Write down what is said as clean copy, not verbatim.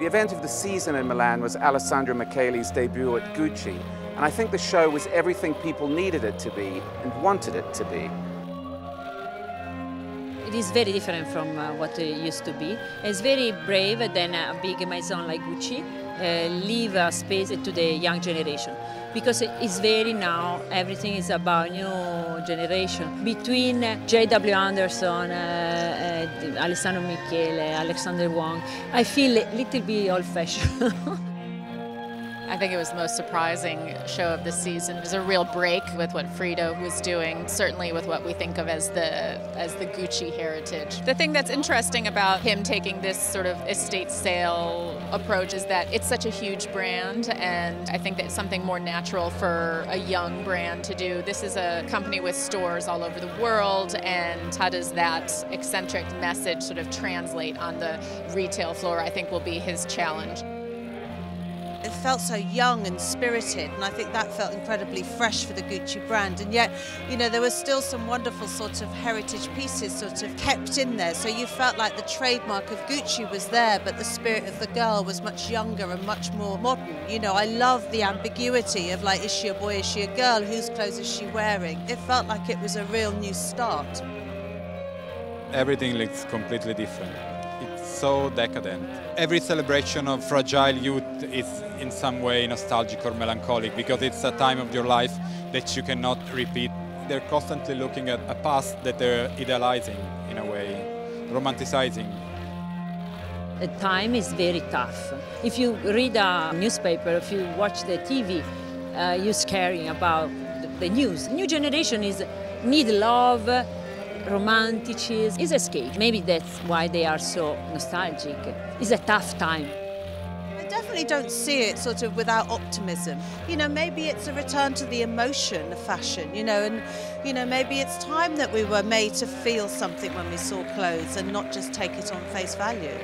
event of the season in Milan was Alessandro Michele's debut at Gucci, and I think the show was everything people needed it to be and wanted it to be. It is very different from what it used to be. It's very brave than a big maison like Gucci. Leave a space to the young generation, because it's very now everything is about new generation. Between J.W. Anderson, Alessandro Michele, Alexander Wang, I feel a little bit old-fashioned. I think it was the most surprising show of the season. It was a real break with what Fridę was doing, certainly with what we think of as the Gucci heritage. The thing that's interesting about him taking this sort of estate sale approach is that it's such a huge brand, and I think that's something more natural for a young brand to do. This is a company with stores all over the world, and how does that eccentric message sort of translate on the retail floor, I think will be his challenge. It felt so young and spirited, and I think that felt incredibly fresh for the Gucci brand. And yet, you know, there were still some wonderful sort of heritage pieces sort of kept in there. So you felt like the trademark of Gucci was there, but the spirit of the girl was much younger and much more modern. You know, I love the ambiguity of, like, is she a boy, is she a girl, whose clothes is she wearing? It felt like it was a real new start. Everything looks completely different. It's so decadent. Every celebration of fragile youth is in some way nostalgic or melancholic, because it's a time of your life that you cannot repeat. They're constantly looking at a past that they're idealizing in a way, romanticizing. The time is very tough. If you read a newspaper, if you watch the TV, you're caring about the news. The new generation need love, romanticism, is escape. Maybe that's why they are so nostalgic. It's a tough time. I definitely don't see it sort of without optimism. You know, maybe it's a return to the emotion of fashion, you know, and, you know, maybe it's time that we were made to feel something when we saw clothes and not just take it on face value.